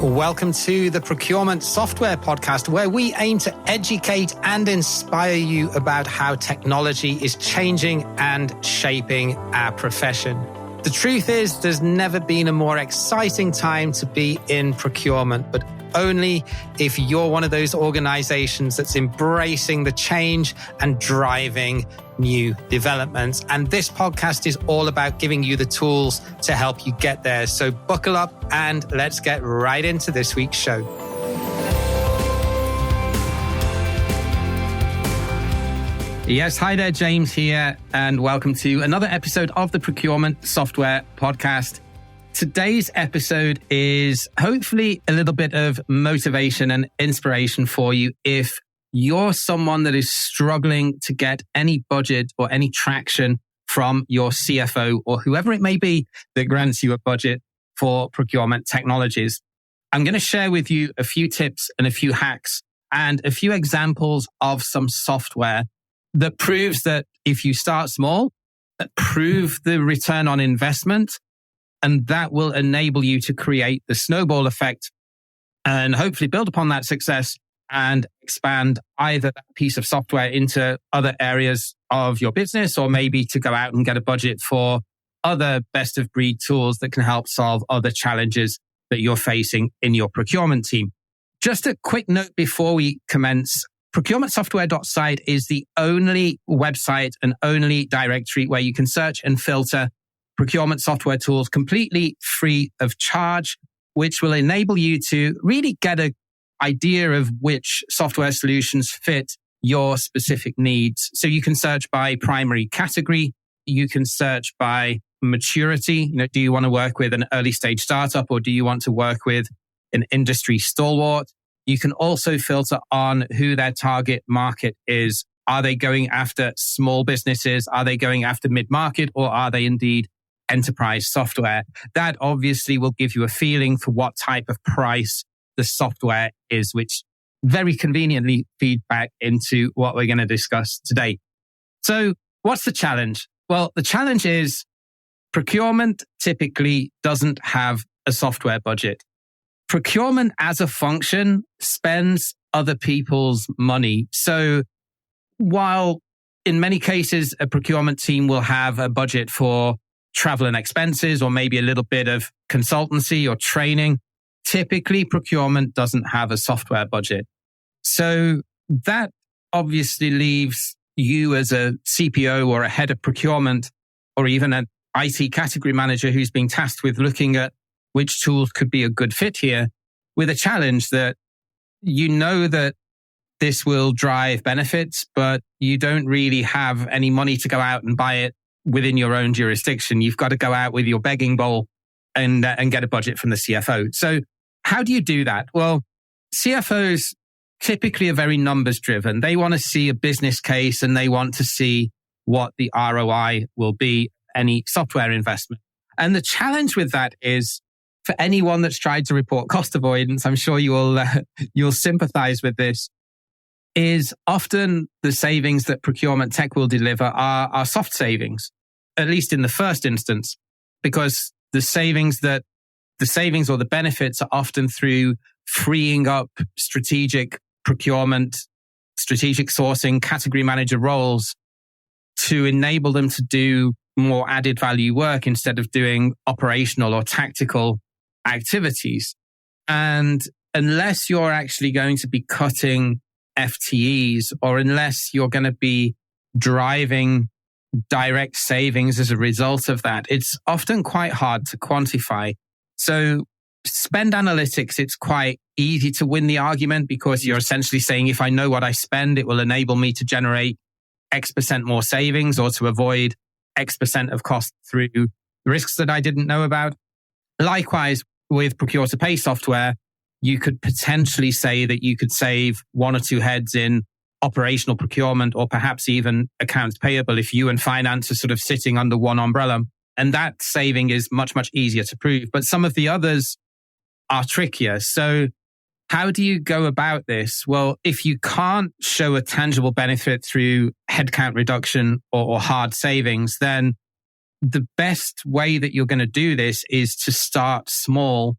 Welcome to the Procurement Software Podcast, where we aim to educate and inspire you about how technology is changing and shaping our profession. The truth is, there's never been a more exciting time to be in procurement, but only if you're one of those organizations that's embracing the change and driving new developments. And this podcast is all about giving you the tools to help you get there. So buckle up and let's get right into this week's show. Yes, hi there, James here, and welcome to another episode of the Procurement Software Podcast. Today's episode is hopefully a little bit of motivation and inspiration for you if you're someone that is struggling to get any budget or any traction from your CFO or whoever it may be that grants you a budget for procurement technologies. I'm going to share with you a few tips and a few hacks and a few examples of some software that proves that if you start small, prove the return on investment, and that will enable you to create the snowball effect and hopefully build upon that success and expand either that piece of software into other areas of your business, or maybe to go out and get a budget for other best of breed tools that can help solve other challenges that you're facing in your procurement team. Just a quick note before we commence. Procurementsoftware.site is the only website and only directory where you can search and filter procurement software tools completely free of charge, which will enable you to really get an idea of which software solutions fit your specific needs. So you can search by primary category. You can search by maturity. Do you want to work with an early stage startup, or do you want to work with an industry stalwart? You can also filter on who their target market is. Are they going after small businesses? Are they going after mid-market, or are they indeed enterprise software? That obviously will give you a feeling for what type of price the software is, which very conveniently feed back into what we're going to discuss today. So what's the challenge? Well, the challenge is procurement typically doesn't have a software budget. Procurement as a function spends other people's money. So while in many cases a procurement team will have a budget for travel and expenses, or maybe a little bit of consultancy or training, typically procurement doesn't have a software budget. So that obviously leaves you as a CPO or a head of procurement, or even an IT category manager who's being tasked with looking at which tools could be a good fit here, with a challenge that you know that this will drive benefits, but you don't really have any money to go out and buy it within your own jurisdiction. You've got to go out with your begging bowl and get a budget from the CFO. So how do you do that? Well, CFOs typically are very numbers driven. They want to see a business case and they want to see what the ROI will be, any software investment. And the challenge with that is, for anyone that's tried to report cost avoidance, I'm sure you'll sympathize with this, is often the savings that procurement tech will deliver are soft savings, at least in the first instance, because the savings or the benefits are often through freeing up strategic procurement, strategic sourcing, category manager roles to enable them to do more added value work instead of doing operational or tactical activities. And unless you're actually going to be cutting FTEs, or unless you're going to be driving direct savings as a result of that, it's often quite hard to quantify. So spend analytics, it's quite easy to win the argument, because you're essentially saying, if I know what I spend, it will enable me to generate X% more savings, or to avoid X% of cost through risks that I didn't know about. Likewise, with procure to pay software, you could potentially say that you could save one or two heads in operational procurement, or perhaps even accounts payable, if you and finance are sort of sitting under one umbrella. And that saving is much, much easier to prove. But some of the others are trickier. So how do you go about this? Well, if you can't show a tangible benefit through headcount reduction or hard savings, then the best way that you're going to do this is to start small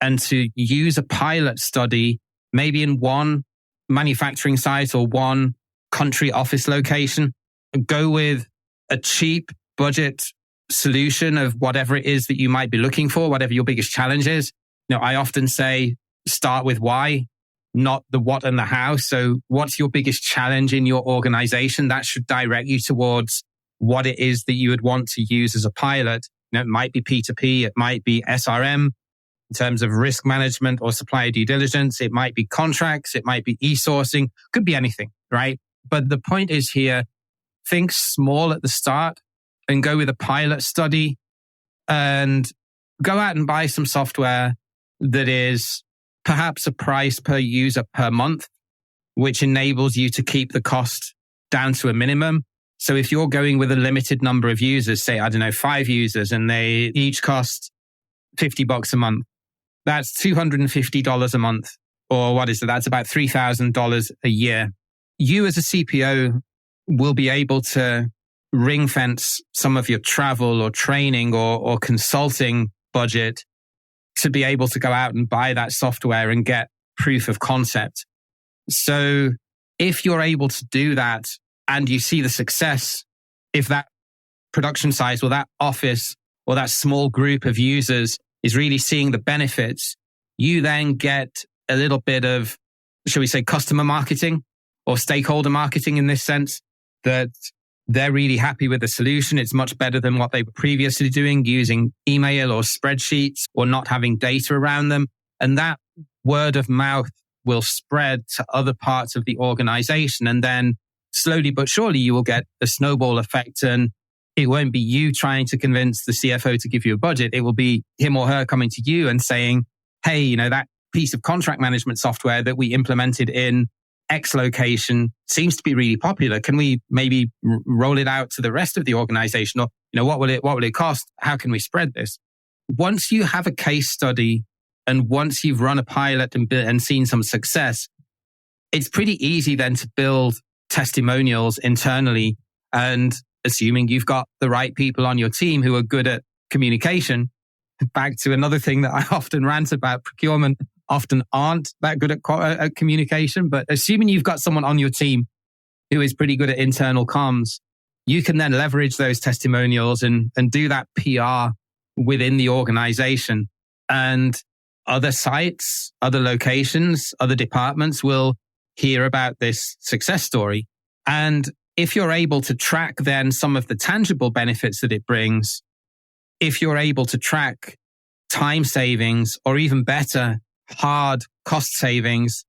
and to use a pilot study, maybe in one manufacturing site or one country office location. Go with a cheap budget solution of whatever it is that you might be looking for, whatever your biggest challenge is. I often say start with why, not the what and the how. So what's your biggest challenge in your organization? That should direct you towards what it is that you would want to use as a pilot. It might be P2P, it might be SRM in terms of risk management or supplier due diligence. It might be contracts, it might be e-sourcing, could be anything, right? But the point is here, think small at the start and go with a pilot study and go out and buy some software that is perhaps a price per user per month, which enables you to keep the cost down to a minimum. So if you're going with a limited number of users, say, 5 users, and they each cost $50 a month, that's $250 a month. Or what is it? That's about $3,000 a year. You as a CPO will be able to ring fence some of your travel or training or consulting budget to be able to go out and buy that software and get proof of concept. So if you're able to do that and you see the success, if that production size or that office or that small group of users is really seeing the benefits, you then get a little bit of, shall we say, customer marketing or stakeholder marketing in this sense, that they're really happy with the solution. It's much better than what they were previously doing, using email or spreadsheets or not having data around them. And that word of mouth will spread to other parts of the organization. And then slowly but surely you will get a snowball effect. And it won't be you trying to convince the CFO to give you a budget. It will be him or her coming to you and saying, hey, that piece of contract management software that we implemented in X location seems to be really popular. Can we maybe roll it out to the rest of the organization? Or, what will it cost? How can we spread this? Once you have a case study and once you've run a pilot and seen some success, it's pretty easy then to build testimonials internally. And assuming you've got the right people on your team who are good at communication, back to another thing that I often rant about, procurement often aren't that good at communication, but assuming you've got someone on your team who is pretty good at internal comms, you can then leverage those testimonials and do that PR within the organization. And other sites, other locations, other departments will hear about this success story. And if you're able to track then some of the tangible benefits that it brings, if you're able to track time savings or even better, hard cost savings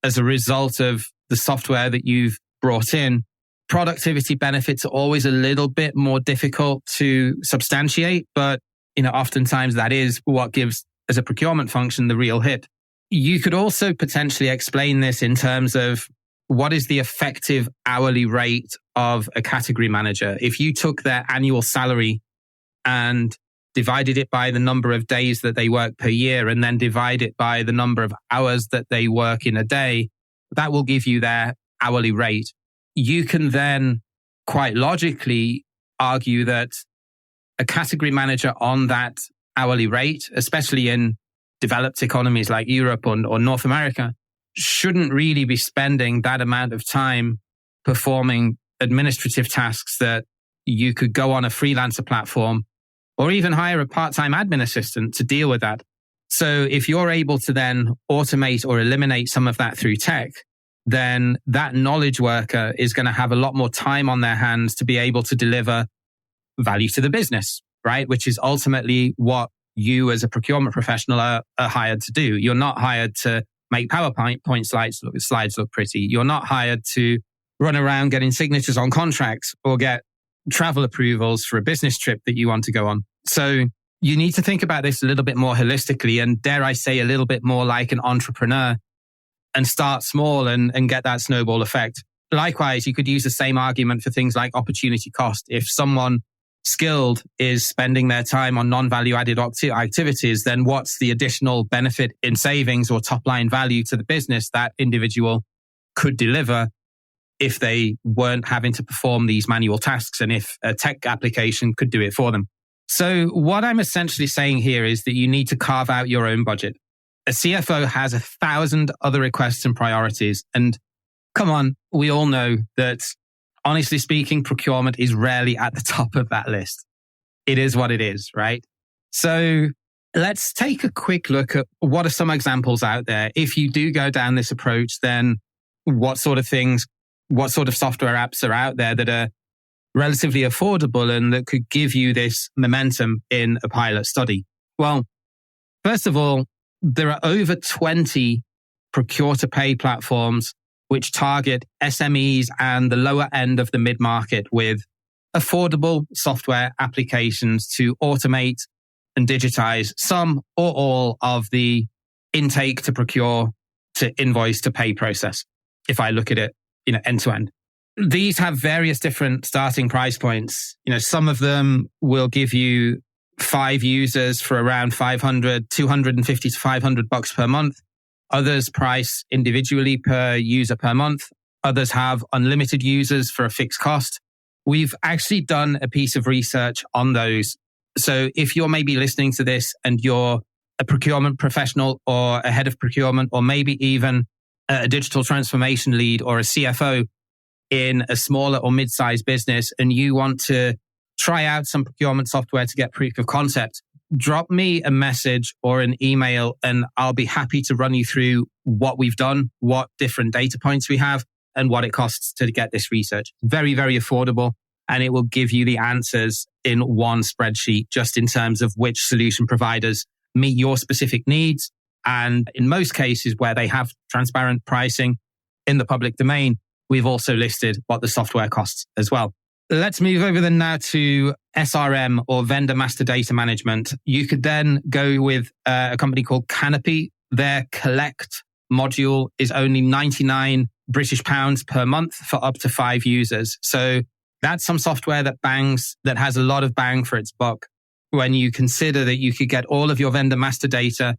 as a result of the software that you've brought in, productivity benefits are always a little bit more difficult to substantiate, but oftentimes that is what gives, as a procurement function, the real hit. You could also potentially explain this in terms of what is the effective hourly rate of a category manager. If you took their annual salary and divided it by the number of days that they work per year and then divide it by the number of hours that they work in a day, that will give you their hourly rate. You can then quite logically argue that a category manager on that hourly rate, especially in developed economies like Europe or North America, shouldn't really be spending that amount of time performing administrative tasks that you could go on a freelancer platform or even hire a part-time admin assistant to deal with that. So if you're able to then automate or eliminate some of that through tech, then that knowledge worker is going to have a lot more time on their hands to be able to deliver value to the business, right? Which is ultimately what you as a procurement professional are hired to do. You're not hired to make PowerPoint slides look pretty. You're not hired to run around getting signatures on contracts or get travel approvals for a business trip that you want to go on. So you need to think about this a little bit more holistically and, dare I say, a little bit more like an entrepreneur, and start small and get that snowball effect. Likewise, you could use the same argument for things like opportunity cost. If someone skilled is spending their time on non-value added activities, then what's the additional benefit in savings or top line value to the business that individual could deliver if they weren't having to perform these manual tasks and if a tech application could do it for them? So what I'm essentially saying here is that you need to carve out your own budget. A CFO has 1,000 other requests and priorities. And come on, we all know that, honestly speaking, procurement is rarely at the top of that list. It is what it is, right? So let's take a quick look at what are some examples out there. If you do go down this approach, then what sort of software apps are out there that are relatively affordable and that could give you this momentum in a pilot study? Well, first of all, there are over 20 procure-to-pay platforms which target SMEs and the lower end of the mid-market with affordable software applications to automate and digitize some or all of the intake to procure to invoice to pay process. If I look at it, end to end. These have various different starting price points. Some of them will give you 5 users for around $250 to $500 per month. Others price individually per user per month. Others have unlimited users for a fixed cost. We've actually done a piece of research on those. So if you're maybe listening to this and you're a procurement professional or a head of procurement, or maybe even a digital transformation lead or a CFO in a smaller or mid-sized business, and you want to try out some procurement software to get proof of concept, drop me a message or an email and I'll be happy to run you through what we've done, what different data points we have, and what it costs to get this research. Very, very affordable. And it will give you the answers in one spreadsheet, just in terms of which solution providers meet your specific needs. And in most cases where they have transparent pricing in the public domain, we've also listed what the software costs as well. Let's move over then now to SRM, or Vendor Master Data Management. You could then go with a company called Canopy. Their Collect module is only £99 British per month for up to 5 users. So that's some software that has a lot of bang for its buck when you consider that you could get all of your vendor master data,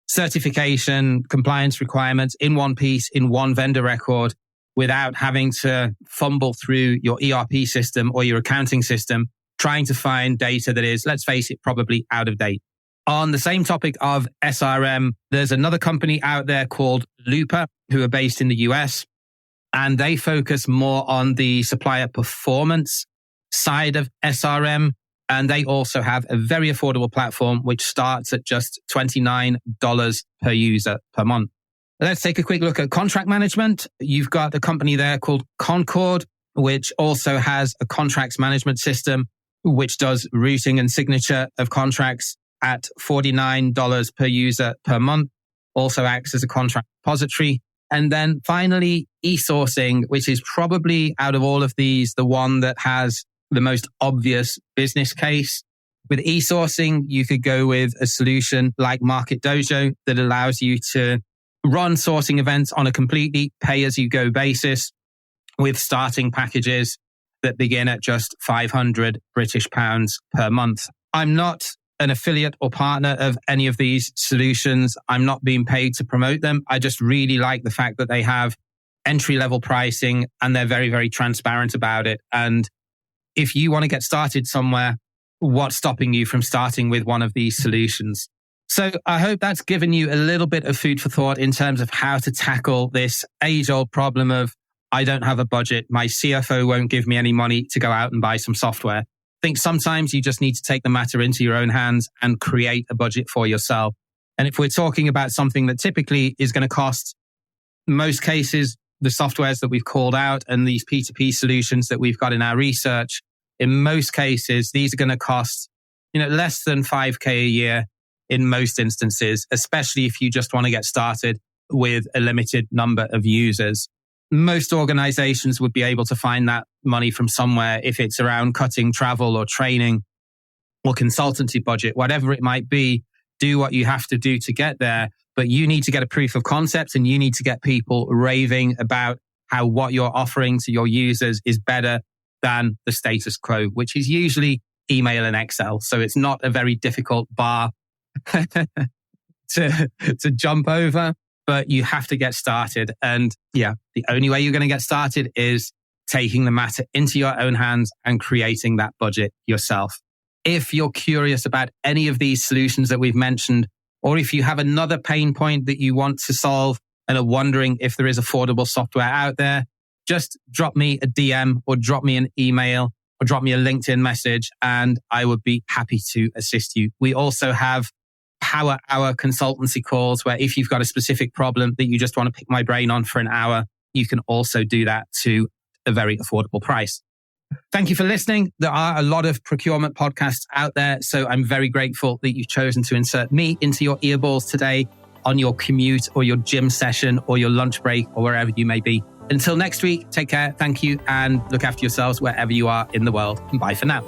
certification, compliance requirements in one piece, in one vendor record, without having to fumble through your ERP system or your accounting system, trying to find data that is, let's face it, probably out of date. On the same topic of SRM, there's another company out there called Looper, who are based in the US, and they focus more on the supplier performance side of SRM. And they also have a very affordable platform, which starts at just $29 per user per month. Let's take a quick look at contract management. You've got a company there called Concord, which also has a contracts management system, which does routing and signature of contracts at $49 per user per month, also acts as a contract repository. And then finally, e-sourcing, which is probably out of all of these, the one that has the most obvious business case. With e-sourcing, you could go with a solution like Market Dojo that allows you to run sourcing events on a completely pay-as-you-go basis with starting packages that begin at just £500 British per month. I'm not an affiliate or partner of any of these solutions. I'm not being paid to promote them. I just really like the fact that they have entry-level pricing and they're very, very transparent about it. And if you want to get started somewhere, what's stopping you from starting with one of these solutions? So I hope that's given you a little bit of food for thought in terms of how to tackle this age-old problem of, I don't have a budget, my CFO won't give me any money to go out and buy some software. I think sometimes you just need to take the matter into your own hands and create a budget for yourself. And if we're talking about something that typically is going to cost, in most cases, the softwares that we've called out and these P2P solutions that we've got in our research, in most cases, these are going to cost, less than 5K a year in most instances, especially if you just want to get started with a limited number of users. Most organizations would be able to find that money from somewhere if it's around cutting travel or training or consultancy budget, whatever it might be. Do what you have to do to get there, but you need to get a proof of concept and you need to get people raving about how what you're offering to your users is better than the status quo, which is usually email and Excel. So it's not a very difficult bar to jump over, but you have to get started. And yeah, the only way you're going to get started is taking the matter into your own hands and creating that budget yourself. If you're curious about any of these solutions that we've mentioned or if you have another pain point that you want to solve and are wondering if there is affordable software out there, just drop me a DM or drop me an email or drop me a LinkedIn message and I would be happy to assist you. We also have Power Hour consultancy calls where if you've got a specific problem that you just want to pick my brain on for an hour, you can also do that to a very affordable price. Thank you for listening. There are a lot of procurement podcasts out there, so I'm very grateful that you've chosen to insert me into your earballs today on your commute or your gym session or your lunch break or wherever you may be. Until next week, take care, thank you, and look after yourselves wherever you are in the world. And bye for now.